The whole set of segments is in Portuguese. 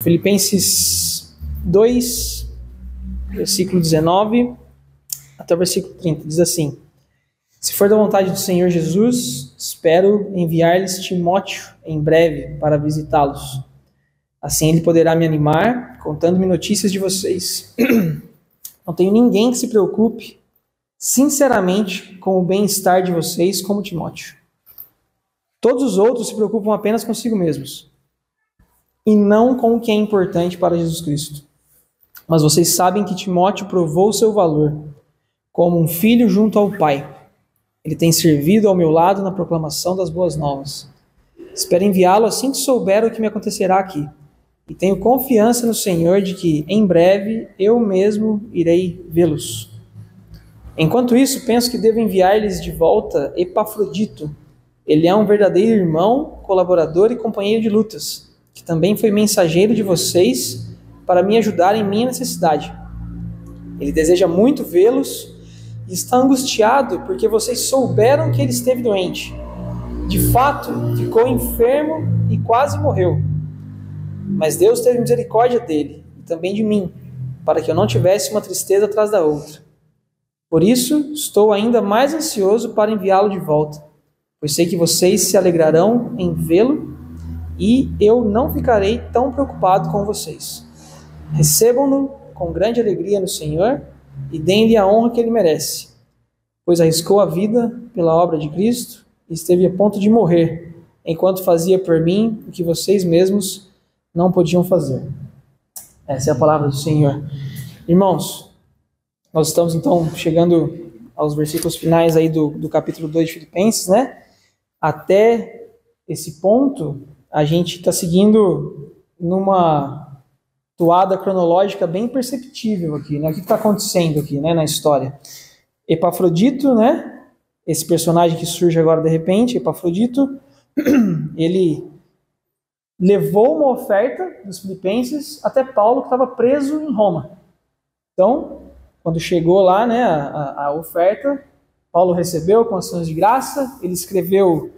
Filipenses 2, versículo 19 até o versículo 30, diz assim: Se for da vontade do Senhor Jesus, espero enviar-lhes Timóteo em breve para visitá-los. Assim ele poderá me animar, contando-me notícias de vocês. Não tenho ninguém que se preocupe sinceramente com o bem-estar de vocês como Timóteo. Todos os outros se preocupam apenas consigo mesmos e não com o que é importante para Jesus Cristo. Mas vocês sabem que Timóteo provou seu valor como um filho junto ao Pai. Ele tem servido ao meu lado na proclamação das boas novas. Espero enviá-lo assim que souber o que me acontecerá aqui. E tenho confiança no Senhor de que, em breve, eu mesmo irei vê-los. Enquanto isso, penso que devo enviar-lhes de volta Epafrodito. Ele é um verdadeiro irmão, colaborador e companheiro de lutas, que também foi mensageiro de vocês para me ajudar em minha necessidade. Ele deseja muito vê-los e está angustiado porque vocês souberam que ele esteve doente. De fato, ficou enfermo e quase morreu. Mas Deus teve misericórdia dele e também de mim, para que eu não tivesse uma tristeza atrás da outra. Por isso, estou ainda mais ansioso para enviá-lo de volta, pois sei que vocês se alegrarão em vê-lo e eu não ficarei tão preocupado com vocês. Recebam-no com grande alegria no Senhor e deem-lhe a honra que ele merece, pois arriscou a vida pela obra de Cristo e esteve a ponto de morrer, enquanto fazia por mim o que vocês mesmos não podiam fazer. Essa é a palavra do Senhor. Irmãos, nós estamos então chegando aos versículos finais aí do capítulo 2 de Filipenses, né? Até esse ponto, a gente está seguindo numa toada cronológica bem perceptível aqui, né? O que está acontecendo aqui, né, na história? Epafrodito, né? Esse personagem que surge agora de repente, Epafrodito, ele levou uma oferta dos filipenses até Paulo, que estava preso em Roma. Então, quando chegou lá, né, a oferta, Paulo recebeu com ações de graça, ele escreveu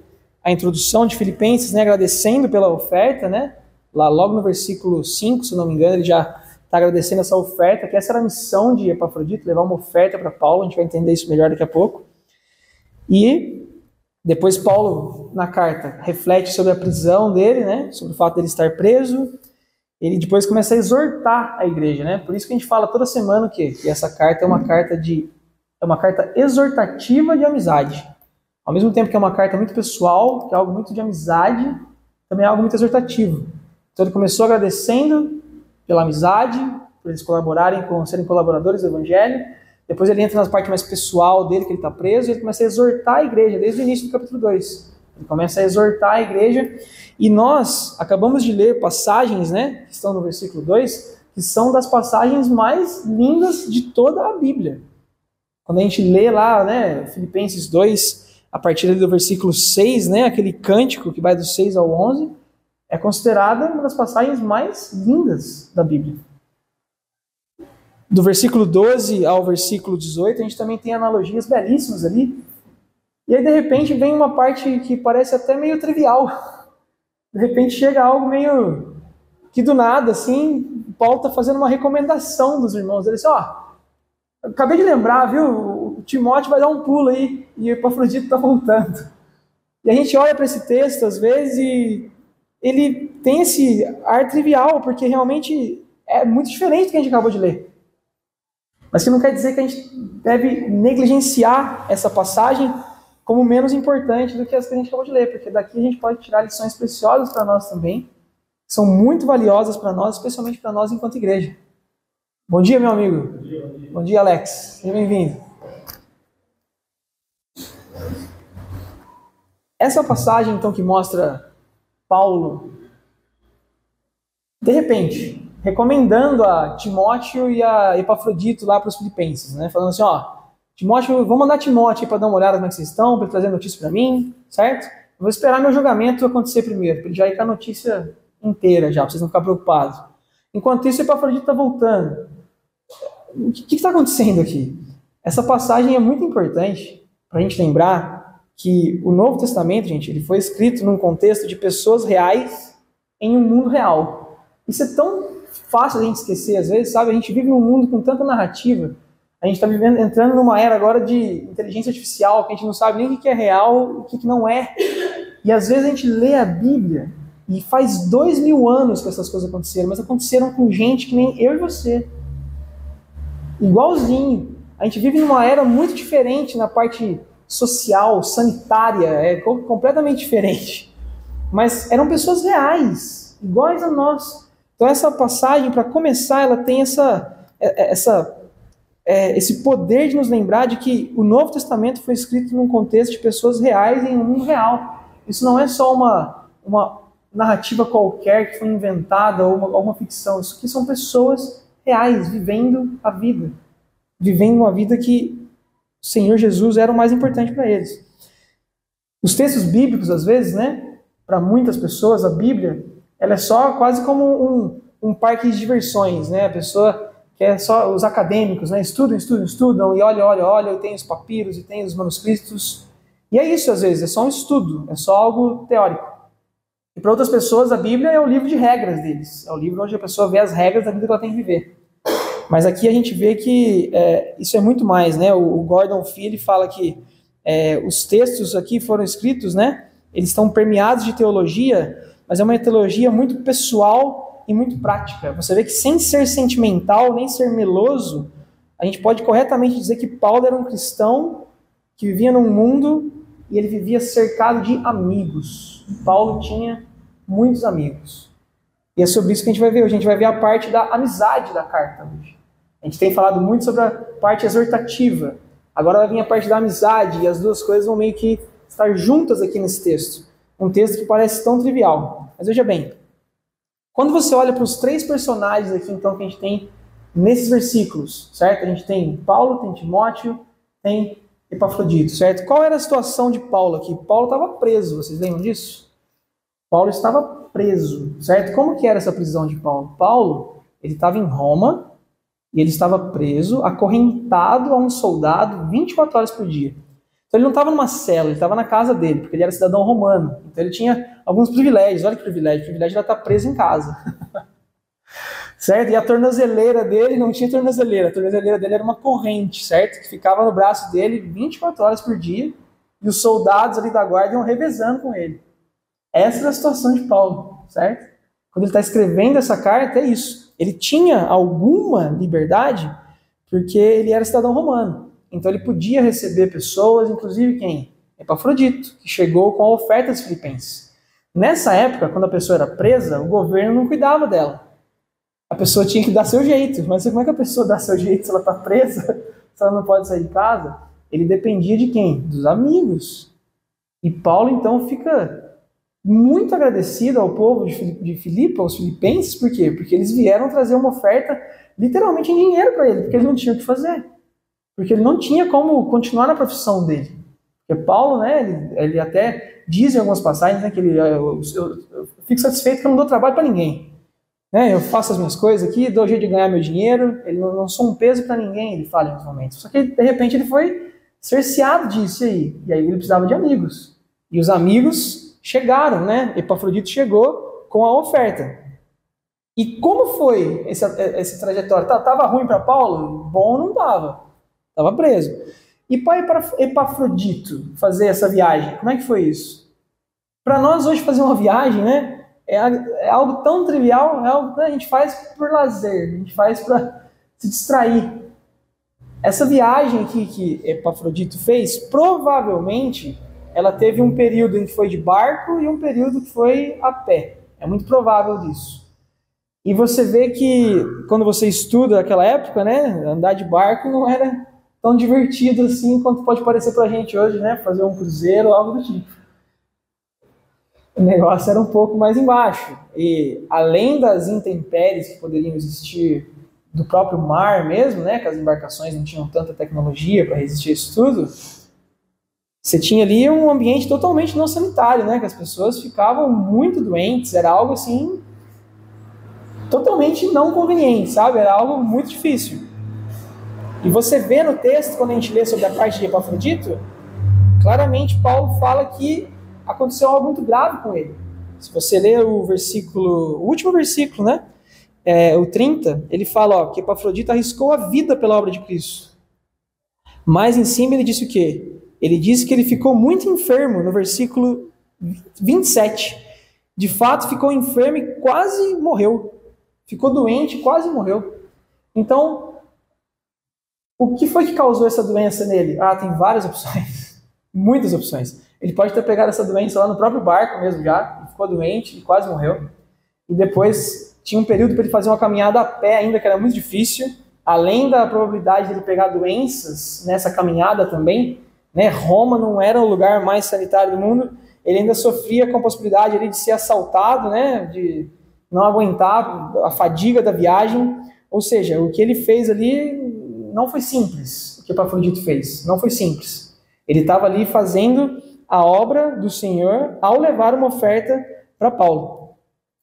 a introdução de Filipenses, né, agradecendo pela oferta, né? Lá logo no versículo 5, se não me engano, ele já está agradecendo essa oferta, que essa era a missão de Epafrodito, levar uma oferta para Paulo, a gente vai entender isso melhor daqui a pouco. E depois Paulo, na carta, reflete sobre a prisão dele, né, sobre o fato dele estar preso. Ele depois começa a exortar a igreja, né? Por isso que a gente fala toda semana que essa carta é uma carta exortativa de amizade. Ao mesmo tempo que é uma carta muito pessoal, que é algo muito de amizade, também é algo muito exortativo. Então ele começou agradecendo pela amizade, por eles colaborarem, serem colaboradores do evangelho. Depois ele entra na parte mais pessoal dele, que ele está preso, e ele começa a exortar a igreja, desde o início do capítulo 2. Ele começa a exortar a igreja, e nós acabamos de ler passagens, né, que estão no versículo 2, que são das passagens mais lindas de toda a Bíblia. Quando a gente lê lá, né, Filipenses 2, a partir do versículo 6, né, aquele cântico que vai do 6 ao 11, é considerada uma das passagens mais lindas da Bíblia. Do versículo 12 ao versículo 18, a gente também tem analogias belíssimas ali. E aí, de repente, vem uma parte que parece até meio trivial. De repente, chega algo meio que do nada, assim, Paulo está fazendo uma recomendação dos irmãos. Ele diz, acabei de lembrar, viu, o Timóteo vai dar um pulo aí, e o Epafrodito está voltando. E a gente olha para esse texto, às vezes, e ele tem esse ar trivial, porque realmente é muito diferente do que a gente acabou de ler. Mas que não quer dizer que a gente deve negligenciar essa passagem como menos importante do que as que a gente acabou de ler, porque daqui a gente pode tirar lições preciosas para nós também, que são muito valiosas para nós, especialmente para nós enquanto igreja. Bom dia, meu amigo. Bom dia, bom dia. Bom dia, Alex. Seja bem-vindo. Essa passagem, então, que mostra Paulo, de repente, recomendando a Timóteo e a Epafrodito lá para os filipenses, né? Falando assim, Timóteo, vou mandar Timóteo para dar uma olhada como é que vocês estão, para trazer notícia para mim, certo? Eu vou esperar meu julgamento acontecer primeiro, para ele já ir com a notícia inteira já, para vocês não ficarem preocupados. Enquanto isso, o Epafrodito está voltando. O que está acontecendo aqui? Essa passagem é muito importante para a gente lembrar que o Novo Testamento, gente, ele foi escrito num contexto de pessoas reais em um mundo real. Isso é tão fácil a gente esquecer às vezes, sabe? A gente vive num mundo com tanta narrativa. A gente está entrando numa era agora de inteligência artificial, que a gente não sabe nem o que é real e o que não é. E às vezes a gente lê a Bíblia e faz 2000 anos que essas coisas aconteceram, mas aconteceram com gente que nem eu e você. Igualzinho. A gente vive numa era muito diferente na parte social, sanitária, é completamente diferente. Mas eram pessoas reais, iguais a nós. Então essa passagem, para começar, ela tem esse poder de nos lembrar de que o Novo Testamento foi escrito num contexto de pessoas reais em um mundo real. Isso não é só uma narrativa qualquer que foi inventada ou alguma ficção. Isso aqui são pessoas reais, vivendo a vida. Vivendo uma vida que o Senhor Jesus era o mais importante para eles. Os textos bíblicos, às vezes, né, para muitas pessoas, a Bíblia, ela é só quase como um parque de diversões, né? A pessoa quer só, os acadêmicos, né, estudam, e olha, e tem os papiros, e tem os manuscritos. E é isso, às vezes, é só um estudo, é só algo teórico. E para outras pessoas, a Bíblia é o livro de regras deles. É o livro onde a pessoa vê as regras da vida que ela tem que viver. Mas aqui a gente vê que isso é muito mais, né? O Gordon Fee fala que os textos aqui foram escritos, né? Eles estão permeados de teologia, mas é uma teologia muito pessoal e muito prática. Você vê que sem ser sentimental, nem ser meloso, a gente pode corretamente dizer que Paulo era um cristão que vivia num mundo e ele vivia cercado de amigos. Paulo tinha muitos amigos. E é sobre isso que a gente vai ver hoje. A gente vai ver a parte da amizade da carta hoje. A gente tem falado muito sobre a parte exortativa. Agora vai vir a parte da amizade, e as duas coisas vão meio que estar juntas aqui nesse texto. Um texto que parece tão trivial. Mas veja bem, quando você olha para os três personagens aqui, então, que a gente tem nesses versículos, certo? A gente tem Paulo, tem Timóteo, tem Epafrodito, certo? Qual era a situação de Paulo aqui? Paulo estava preso, vocês lembram disso? Paulo estava preso, certo? Como que era essa prisão de Paulo? Paulo, ele estava em Roma e ele estava preso, acorrentado a um soldado 24 horas por dia. Então ele não estava numa cela, ele estava na casa dele, porque ele era cidadão romano. Então ele tinha alguns privilégios. Olha que privilégio. O privilégio era estar preso em casa. Certo? E a tornozeleira dele não tinha tornozeleira. A tornozeleira dele era uma corrente, certo? Que ficava no braço dele 24 horas por dia. E os soldados ali da guarda iam revezando com ele. Essa era a situação de Paulo, certo? Quando ele está escrevendo essa carta, é isso. Ele tinha alguma liberdade porque ele era cidadão romano. Então ele podia receber pessoas, inclusive quem? Epafrodito, que chegou com a oferta dos filipenses. Nessa época, quando a pessoa era presa, o governo não cuidava dela. A pessoa tinha que dar seu jeito. Mas como é que a pessoa dá seu jeito se ela está presa? Se ela não pode sair de casa? Ele dependia de quem? Dos amigos. E Paulo, então, fica muito agradecido ao povo de Filipe, aos filipenses. Por quê? Porque eles vieram trazer uma oferta literalmente em dinheiro para ele, porque ele não tinha o que fazer. Porque ele não tinha como continuar na profissão dele. Porque Paulo, né, ele até diz em algumas passagens, né, que eu fico satisfeito que eu não dou trabalho para ninguém. Né, eu faço as minhas coisas aqui, dou jeito de ganhar meu dinheiro, ele não sou um peso para ninguém, ele fala em alguns momentos. Só que, de repente, ele foi cerceado disso aí. E aí ele precisava de amigos. E os amigos chegaram, né? Epafrodito chegou com a oferta. E como foi essa trajetória? Tava ruim para Paulo? Bom, não tava. Estava preso. E para Epafrodito fazer essa viagem, como é que foi isso? Para nós hoje fazer uma viagem, né, é algo tão trivial, é algo que a gente faz por lazer, a gente faz para se distrair. Essa viagem aqui que Epafrodito fez, provavelmente ela teve um período em que foi de barco e um período que foi a pé. É muito provável disso. E você vê que quando você estuda aquela época, né, andar de barco não era tão divertido assim quanto pode parecer pra gente hoje, né? Fazer um cruzeiro ou algo do tipo. O negócio era um pouco mais embaixo. E além das intempéries que poderiam existir do próprio mar mesmo, né? Que as embarcações não tinham tanta tecnologia para resistir a isso tudo, você tinha ali um ambiente totalmente não sanitário, né? Que as pessoas ficavam muito doentes, era algo assim totalmente não conveniente, sabe? Era algo muito difícil. E você vê no texto, quando a gente lê sobre a parte de Epafrodito, claramente Paulo fala que aconteceu algo muito grave com ele. Se você ler o último versículo, né? o 30, ele fala, ó, que Epafrodito arriscou a vida pela obra de Cristo. Mas em cima ele disse o quê? Ele disse que ele ficou muito enfermo, no versículo 27. De fato, ficou enfermo e quase morreu. Ficou doente, quase morreu. Então, o que foi que causou essa doença nele? Tem várias opções. Muitas opções. Ele pode ter pegado essa doença lá no próprio barco mesmo já, ficou doente e quase morreu. E depois tinha um período para ele fazer uma caminhada a pé ainda, que era muito difícil. Além da probabilidade de ele pegar doenças nessa caminhada também, né? Roma não era o lugar mais sanitário do mundo. Ele ainda sofria com a possibilidade ali de ser assaltado, né? De não aguentar a fadiga da viagem. Ou seja, o que ele fez ali não foi simples, o que Epafrodito fez, não foi simples. Ele estava ali fazendo a obra do Senhor ao levar uma oferta para Paulo.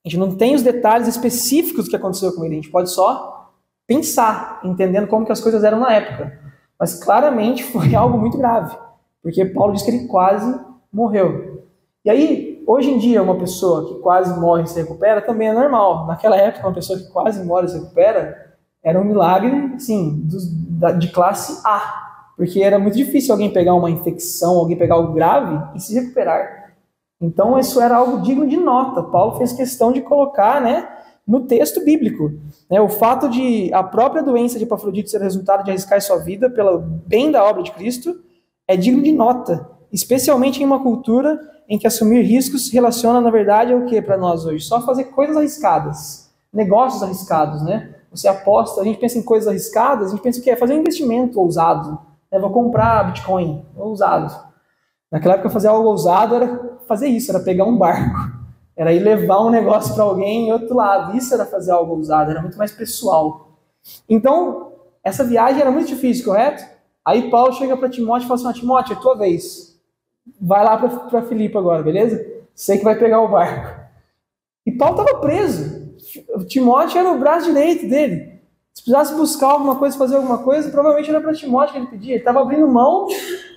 A gente não tem os detalhes específicos do que aconteceu com ele, a gente pode só pensar, entendendo como que as coisas eram na época. Mas claramente foi algo muito grave, porque Paulo diz que ele quase morreu. E aí, hoje em dia, uma pessoa que quase morre e se recupera também é normal. Naquela época, uma pessoa que quase morre e se recupera era um milagre, assim, de classe A. Porque era muito difícil alguém pegar uma infecção, alguém pegar algo grave e se recuperar. Então, isso era algo digno de nota. Paulo fez questão de colocar, né, no texto bíblico. Né, o fato de a própria doença de Epafrodito ser resultado de arriscar sua vida pelo bem da obra de Cristo é digno de nota. Especialmente em uma cultura em que assumir riscos se relaciona, na verdade, ao que para nós hoje? Só fazer coisas arriscadas, negócios arriscados, né? Você aposta, a gente pensa em coisas arriscadas, a gente pensa o quê? Fazer um investimento ousado. Né? Vou comprar Bitcoin, ousado. Naquela época, fazer algo ousado era fazer isso, era pegar um barco, era ir levar um negócio para alguém em outro lado. Isso era fazer algo ousado, era muito mais pessoal. Então, essa viagem era muito difícil, correto? Aí Paulo chega para Timóteo e fala assim, Timóteo, é tua vez. Vai lá para Filipe agora, beleza? Sei que vai pegar o barco. E Paulo estava preso. Timóteo era o braço direito dele. Se precisasse buscar alguma coisa, fazer alguma coisa, provavelmente era para Timóteo que ele pedia. Ele estava abrindo mão,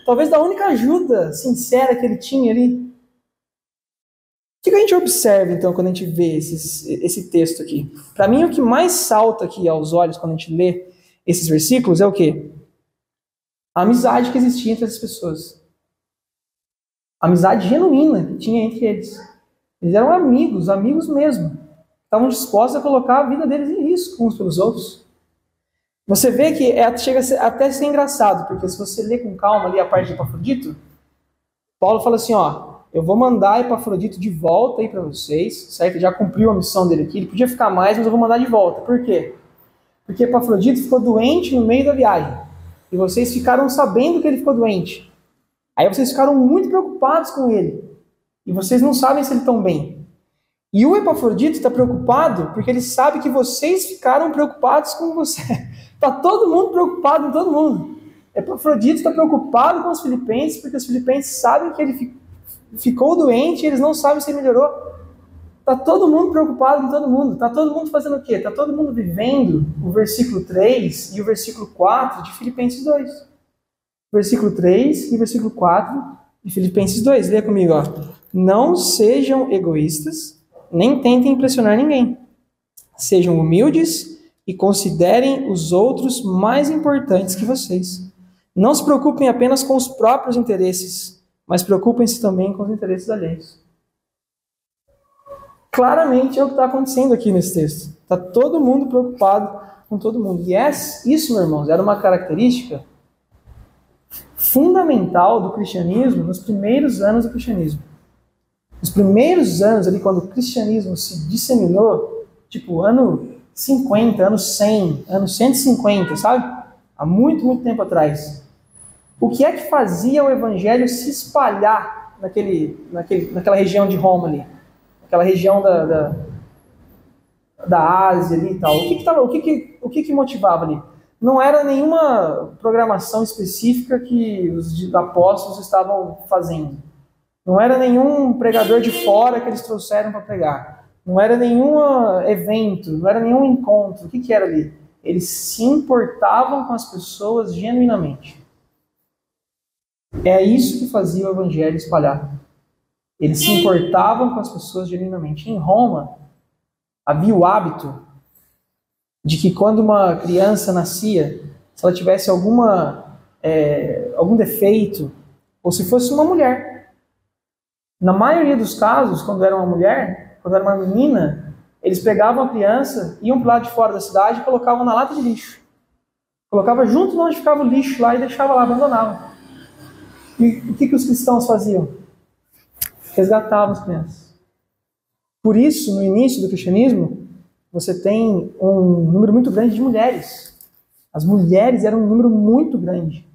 talvez, da única ajuda sincera que ele tinha ali. O que a gente observa, então, quando a gente vê esse texto aqui? Para mim, o que mais salta aqui aos olhos quando a gente lê esses versículos é o quê? A amizade que existia entre essas pessoas. A amizade genuína que tinha entre eles. Eles eram amigos, amigos mesmo. Estavam dispostos a colocar a vida deles em risco uns pelos outros. Você vê que chega até a ser engraçado, porque se você ler com calma ali a parte de Epafrodito, Paulo fala assim, eu vou mandar Epafrodito de volta aí para vocês, certo? Ele já cumpriu a missão dele aqui, ele podia ficar mais, mas eu vou mandar de volta. Por quê? Porque Epafrodito ficou doente no meio da viagem. E vocês ficaram sabendo que ele ficou doente. Aí vocês ficaram muito preocupados com ele. E vocês não sabem se ele está bem. E o Epafrodito está preocupado porque ele sabe que vocês ficaram preocupados com você. Está todo mundo preocupado com todo mundo. Epafrodito está preocupado com os filipenses porque os filipenses sabem que ele ficou doente e eles não sabem se ele melhorou. Está todo mundo preocupado com todo mundo. Está todo mundo fazendo o quê? Está todo mundo vivendo o versículo 3 e o versículo 4 de Filipenses 2. Versículo 3 e versículo 4 de Filipenses 2. Leia comigo, Não sejam egoístas, nem tentem impressionar ninguém. Sejam humildes e considerem os outros mais importantes que vocês. Não se preocupem apenas com os próprios interesses, mas preocupem-se também com os interesses alheios. Claramente é o que está acontecendo aqui nesse texto. Está todo mundo preocupado com todo mundo. E isso, meus irmãos, era uma característica fundamental do cristianismo nos primeiros anos do cristianismo. Nos primeiros anos, ali, quando o cristianismo se disseminou, tipo ano 50, ano 100, ano 150, sabe? Há muito, muito tempo atrás. O que é que fazia o evangelho se espalhar naquela região de Roma ali? Aquela região da Ásia ali e tal. O que motivava ali? Não era nenhuma programação específica que os apóstolos estavam fazendo. Não era nenhum pregador de fora que eles trouxeram para pregar. Não era nenhum evento, não era nenhum encontro. O que era ali? Eles se importavam com as pessoas genuinamente. É isso que fazia o evangelho espalhar. Eles se importavam com as pessoas genuinamente. Em Roma, havia o hábito de que quando uma criança nascia, se ela tivesse algum defeito, ou se fosse uma mulher, na maioria dos casos, quando era uma mulher, quando era uma menina, eles pegavam a criança, iam para o lado de fora da cidade e colocavam na lata de lixo. Colocava junto de onde ficava o lixo lá e deixava lá, abandonavam. E o que os cristãos faziam? Resgatavam as crianças. Por isso, no início do cristianismo, você tem um número muito grande de mulheres. As mulheres eram um número muito grande.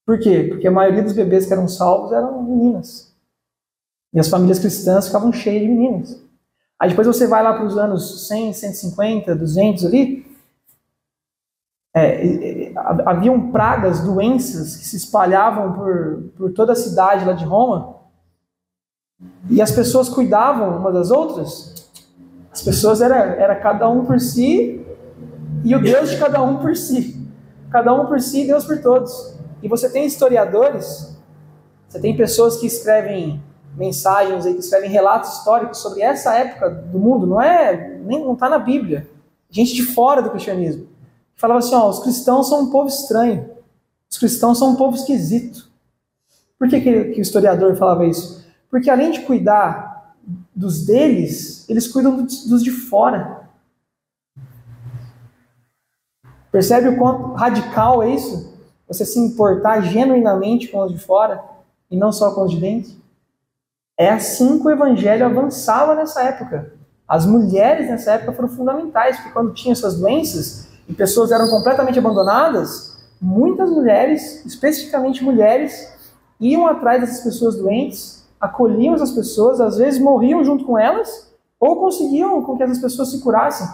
Por quê? Porque a maioria dos bebês que eram salvos eram meninas. E as famílias cristãs ficavam cheias de meninas. Aí depois você vai lá para os anos 100, 150, 200 ali, haviam pragas, doenças que se espalhavam por toda a cidade lá de Roma, e as pessoas cuidavam umas das outras. As pessoas era cada um por si, e o Deus de cada um por si. Cada um por si e Deus por todos. E você tem historiadores, você tem pessoas que escrevem mensagens, que escrevem relatos históricos sobre essa época do mundo, não está na Bíblia. Gente de fora do cristianismo. Falava assim, os cristãos são um povo estranho. Os cristãos são um povo esquisito. Por que o historiador falava isso? Porque além de cuidar dos deles, eles cuidam dos de fora. Percebe o quanto radical é isso? Você se importar genuinamente com os de fora e não só com os de dentro? É assim que o evangelho avançava nessa época. As mulheres nessa época foram fundamentais, porque quando tinha essas doenças e pessoas eram completamente abandonadas, muitas mulheres, especificamente mulheres, iam atrás dessas pessoas doentes, acolhiam essas pessoas, às vezes morriam junto com elas, ou conseguiam com que essas pessoas se curassem.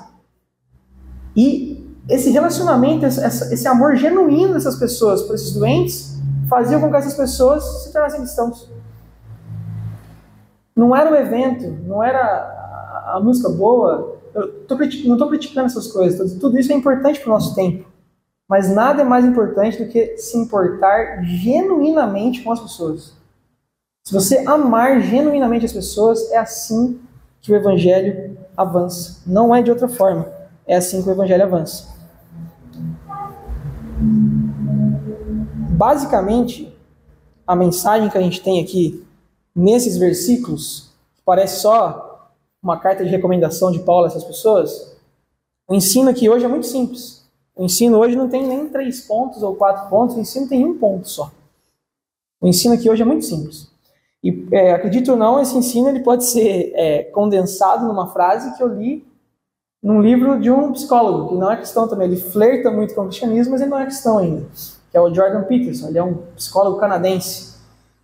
E esse relacionamento, esse amor genuíno dessas pessoas por esses doentes, fazia com que essas pessoas se tornassem cristãos. Não era o evento, não era a música boa. Eu não estou criticando essas coisas, tudo isso é importante para o nosso tempo. Mas nada é mais importante do que se importar genuinamente com as pessoas. Se você amar genuinamente as pessoas, é assim que o evangelho avança. Não é de outra forma. É assim que o evangelho avança. Basicamente, a mensagem que a gente tem aqui nesses versículos, que parece só uma carta de recomendação de Paulo a essas pessoas, o ensino aqui hoje é muito simples. O ensino hoje não tem nem 3 pontos ou 4 pontos, o ensino tem 1 ponto só. O ensino aqui hoje é muito simples. E, acredito ou não, esse ensino ele pode ser condensado numa frase que eu li num livro de um psicólogo, que não é cristão também. Ele flerta muito com o cristianismo, mas ele não é cristão ainda, que é o Jordan Peterson. Ele é um psicólogo canadense.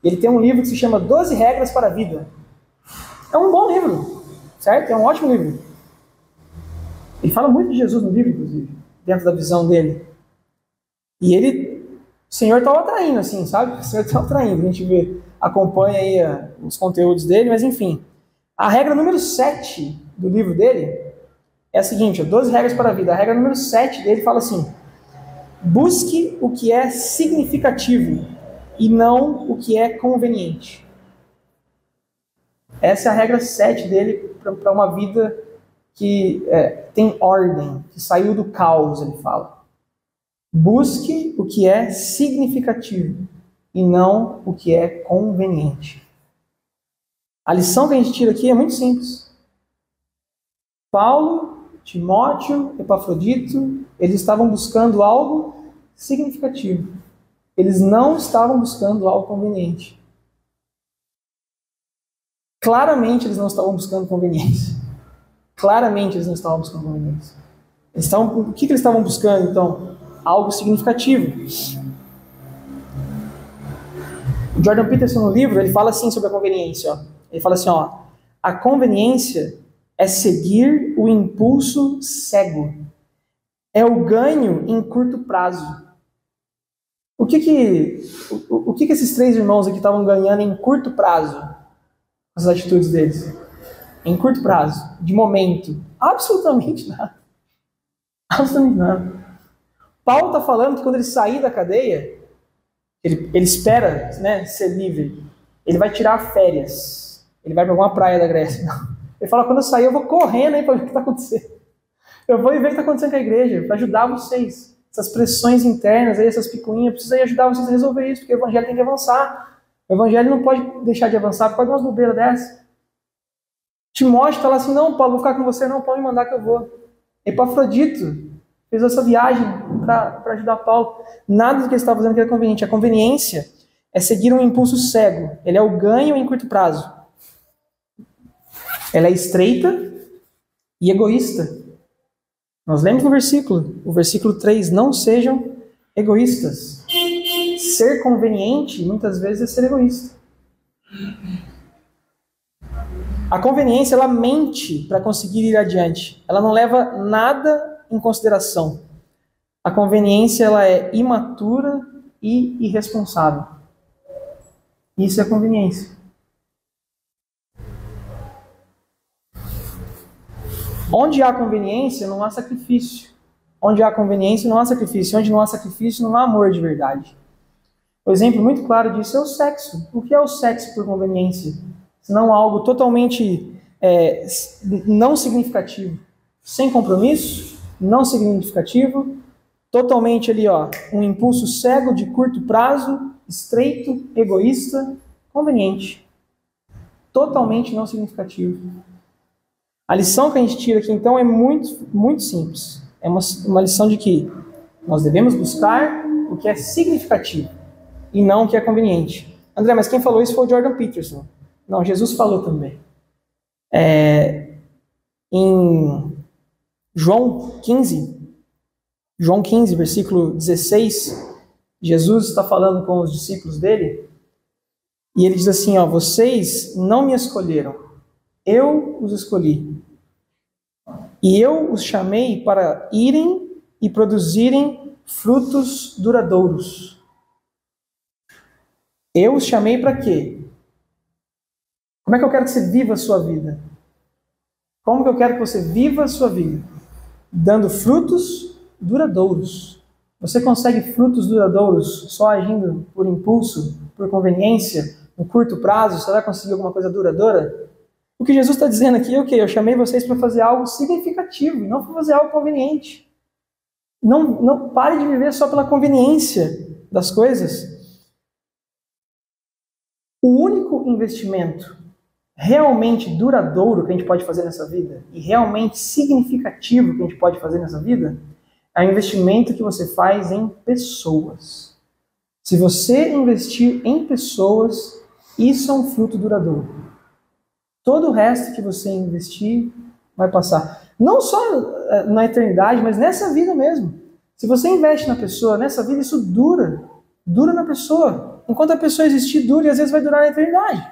Ele tem um livro que se chama 12 Regras para a Vida. É um bom livro, certo? É um ótimo livro. Ele fala muito de Jesus no livro, inclusive, dentro da visão dele. E o Senhor está o atraindo, assim, sabe? O Senhor está o atraindo. A gente acompanha aí os conteúdos dele, mas enfim. A regra número 7 do livro dele é a seguinte, 12 regras para a vida. A regra número 7 dele fala assim: busque o que é significativo e não o que é conveniente. Essa é a regra 7 dele para uma vida que tem ordem, que saiu do caos, ele fala. Busque o que é significativo e não o que é conveniente. A lição que a gente tira aqui é muito simples. Paulo, Timóteo, Epafrodito, eles estavam buscando algo significativo. Eles não estavam buscando algo conveniente. Claramente eles não estavam buscando conveniência. Claramente eles não estavam buscando conveniência. O que eles estavam buscando, então? Algo significativo. O Jordan Peterson, no livro, ele fala assim sobre a conveniência. Ó. Ele fala assim, a conveniência é seguir o impulso cego. É o ganho em curto prazo. O que esses 3 irmãos aqui estavam ganhando em curto prazo? As atitudes deles. Em curto prazo, de momento. Absolutamente nada. Absolutamente nada. Paulo está falando que quando ele sair da cadeia, ele espera, né, ser livre. Ele vai tirar férias. Ele vai para alguma praia da Grécia. Ele fala, quando eu sair eu vou correndo aí para ver o que está acontecendo. Eu vou e ver o que está acontecendo com a igreja, para ajudar vocês. Essas pressões internas, aí, essas picuinhas, precisa ajudar vocês a resolver isso, porque o evangelho tem que avançar. O evangelho não pode deixar de avançar por causa de umas bobeiras dessas. Timóteo está lá assim, não, Paulo, vou ficar com você, não, pode me mandar que eu vou. Epafrodito fez essa viagem para ajudar Paulo. Nada do que ele estava fazendo que era conveniente. A conveniência é seguir um impulso cego. Ele é o ganho em curto prazo. Ela é estreita e egoísta. Nós lemos no versículo, o versículo 3, não sejam egoístas. Ser conveniente, muitas vezes, é ser egoísta. A conveniência, ela mente para conseguir ir adiante. Ela não leva nada em consideração. A conveniência, ela é imatura e irresponsável. Isso é conveniência. Onde há conveniência, não há sacrifício. Onde há conveniência, não há sacrifício. Onde não há sacrifício, não há amor de verdade. O exemplo muito claro disso é o sexo. O que é o sexo por conveniência? Senão algo totalmente não significativo. Sem compromisso, não significativo, totalmente ali, um impulso cego de curto prazo, estreito, egoísta, conveniente. Totalmente não significativo. A lição que a gente tira aqui, então, é muito, muito simples. É uma lição de que nós devemos buscar o que é significativo e não o que é conveniente. André, mas quem falou isso foi o Jordan Peterson. Não, Jesus falou também. Em João 15, versículo 16, Jesus está falando com os discípulos dele e ele diz assim, vocês não me escolheram, eu os escolhi. E eu os chamei para irem e produzirem frutos duradouros. Eu os chamei para quê? Como é que eu quero que você viva a sua vida? Como que eu quero que você viva a sua vida? Dando frutos duradouros. Você consegue frutos duradouros só agindo por impulso, por conveniência, no curto prazo? Você vai conseguir alguma coisa duradoura? O que Jesus está dizendo aqui é o quê? Eu chamei vocês para fazer algo significativo e não para fazer algo conveniente. Não pare de viver só pela conveniência das coisas. O único investimento realmente duradouro que a gente pode fazer nessa vida e realmente significativo que a gente pode fazer nessa vida é o investimento que você faz em pessoas. Se você investir em pessoas, isso é um fruto duradouro. Todo o resto que você investir vai passar. Não só na eternidade, mas nessa vida mesmo. Se você investe na pessoa, nessa vida, isso dura. Dura na pessoa. Enquanto a pessoa existir, dura e às vezes vai durar na eternidade.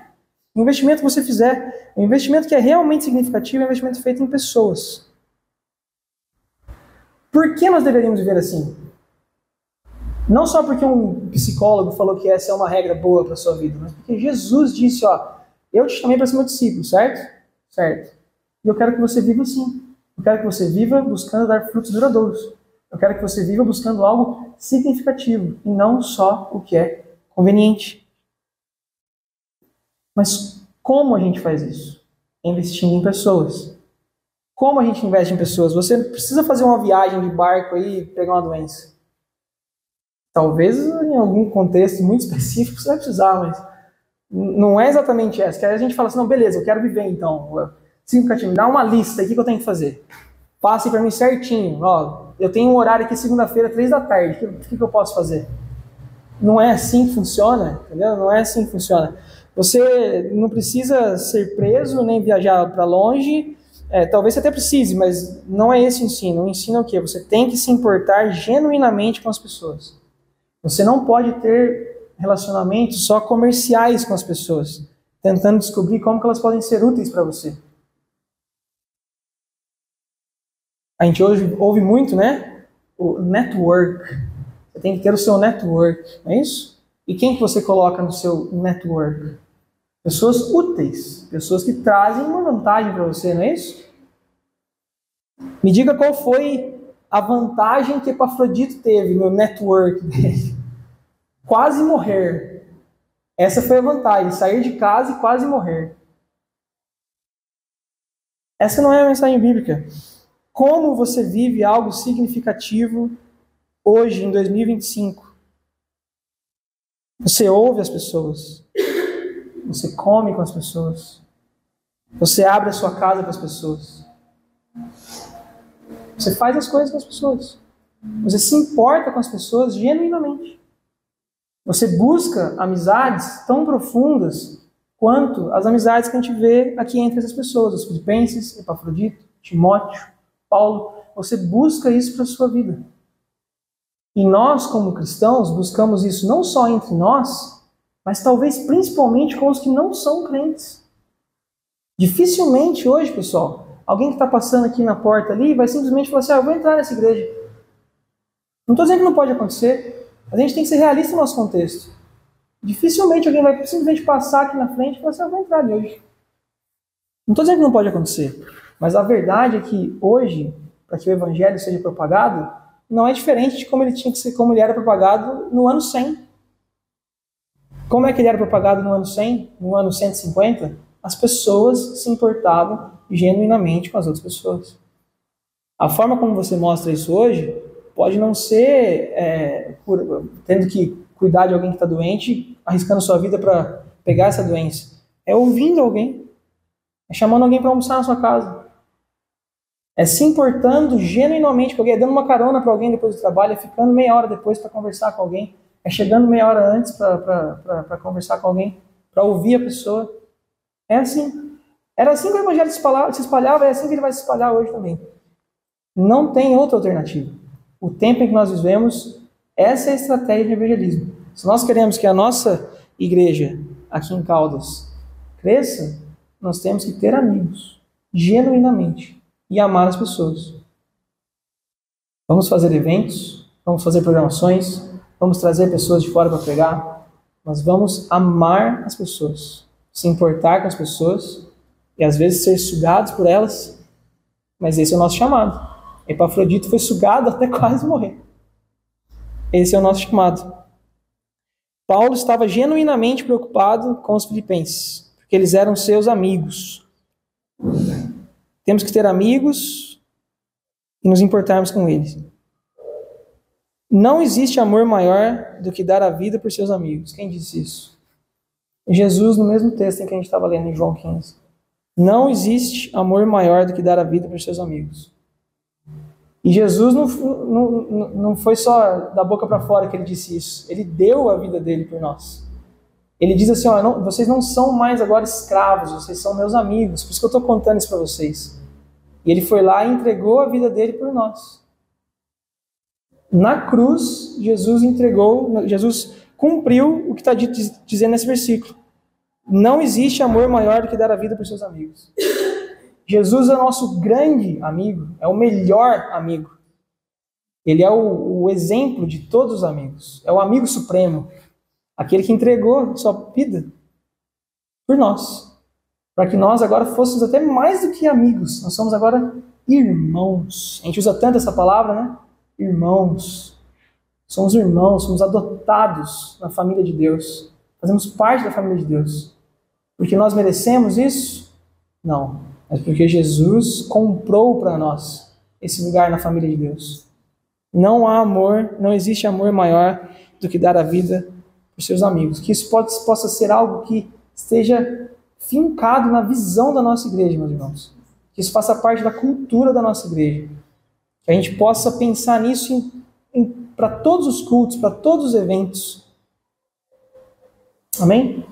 O investimento que você fizer, o investimento que é realmente significativo, é um investimento feito em pessoas. Por que nós deveríamos viver assim? Não só porque um psicólogo falou que essa é uma regra boa para a sua vida, mas porque Jesus disse, eu te chamei para ser meu discípulo, certo? Certo. E eu quero que você viva assim. Eu quero que você viva buscando dar frutos duradouros. Eu quero que você viva buscando algo significativo e não só o que é conveniente. Mas como a gente faz isso? Investindo em pessoas. Como a gente investe em pessoas? Você precisa fazer uma viagem de barco aí e pegar uma doença. Talvez em algum contexto muito específico você vai precisar, mas não é exatamente essa. Que aí a gente fala assim, não, beleza, eu quero viver então. Significativo, me dá uma lista aqui que eu tenho que fazer. Passe para mim certinho. Eu tenho um horário aqui segunda-feira, 3 da tarde. O que eu posso fazer? Não é assim que funciona, entendeu? Não é assim que funciona. Você não precisa ser preso, nem viajar para longe. Talvez você até precise, mas não é esse o ensino. O ensino é o quê? Você tem que se importar genuinamente com as pessoas. Você não pode ter relacionamentos só comerciais com as pessoas, tentando descobrir como que elas podem ser úteis para você. A gente hoje ouve muito, né? O network. Você tem que ter o seu network, não é isso? E quem que você coloca no seu network? Pessoas úteis, pessoas que trazem uma vantagem para você, não é isso? Me diga qual foi a vantagem que Epafrodito teve no network dele. Quase morrer. Essa foi a vantagem, sair de casa e quase morrer. Essa não é a mensagem bíblica. Como você vive algo significativo hoje, em 2025? Você ouve as pessoas. Você come com as pessoas. Você abre a sua casa para as pessoas. Você faz as coisas com as pessoas. Você se importa com as pessoas genuinamente. Você busca amizades tão profundas quanto as amizades que a gente vê aqui entre essas pessoas, os Filipenses, Epafrodito, Timóteo, Paulo. Você busca isso para a sua vida. E nós, como cristãos, buscamos isso não só entre nós, mas talvez principalmente com os que não são crentes. Dificilmente hoje, pessoal, alguém que está passando aqui na porta ali vai simplesmente falar assim, eu vou entrar nessa igreja. Não estou dizendo que não pode acontecer, mas a gente tem que ser realista no nosso contexto. Dificilmente alguém vai simplesmente passar aqui na frente e falar assim, eu vou entrar ali hoje. Não estou dizendo que não pode acontecer, mas a verdade é que hoje, para que o evangelho seja propagado, não é diferente de como ele tinha que ser, como ele era propagado no ano 100. Como é que ele era propagado no ano 100? No ano 150? As pessoas se importavam genuinamente com as outras pessoas. A forma como você mostra isso hoje pode não ser tendo que cuidar de alguém que está doente, arriscando sua vida para pegar essa doença. É ouvindo alguém. É chamando alguém para almoçar na sua casa. É se importando genuinamente com alguém, é dando uma carona para alguém depois do trabalho, é ficando meia hora depois para conversar com alguém, é chegando meia hora antes para conversar com alguém, para ouvir a pessoa. É assim. Era assim que o evangelho se espalhava, é assim que ele vai se espalhar hoje também. Não tem outra alternativa. O tempo em que nós vivemos, essa é a estratégia de evangelismo. Se nós queremos que a nossa igreja aqui em Caldas cresça, nós temos que ter amigos, genuinamente, e amar as pessoas. Vamos fazer eventos, vamos fazer programações, vamos trazer pessoas de fora para pregar, mas vamos amar as pessoas, se importar com as pessoas e às vezes ser sugados por elas, mas esse é o nosso chamado. Epafrodito foi sugado até quase morrer. Esse é o nosso chamado. Paulo estava genuinamente preocupado com os filipenses, porque eles eram seus amigos. Temos que ter amigos e nos importarmos com eles. Não existe amor maior do que dar a vida por seus amigos. Quem disse isso? Jesus, no mesmo texto em que a gente estava lendo em João 15. Não existe amor maior do que dar a vida por seus amigos. E Jesus não foi só da boca para fora que ele disse isso. Ele deu a vida dele por nós. Ele diz assim, vocês não são mais agora escravos, vocês são meus amigos. Por isso que eu estou contando isso para vocês. E ele foi lá e entregou a vida dele por nós. Na cruz, Jesus cumpriu o que está dizendo nesse versículo. Não existe amor maior do que dar a vida por seus amigos. Jesus é o nosso grande amigo, é o melhor amigo. Ele é o exemplo de todos os amigos. É o amigo supremo. Aquele que entregou sua vida por nós. Para que nós agora fôssemos até mais do que amigos. Nós somos agora irmãos. A gente usa tanto essa palavra, né? Irmãos. Somos irmãos, somos adotados na família de Deus. Fazemos parte da família de Deus. Porque nós merecemos isso? Não. Mas porque Jesus comprou para nós esse lugar na família de Deus. Não há amor, não existe amor maior do que dar a vida por seus amigos. Que isso possa ser algo que esteja fincado na visão da nossa igreja, meus irmãos. Que isso faça parte da cultura da nossa igreja. Que a gente possa pensar nisso para todos os cultos, para todos os eventos. Amém?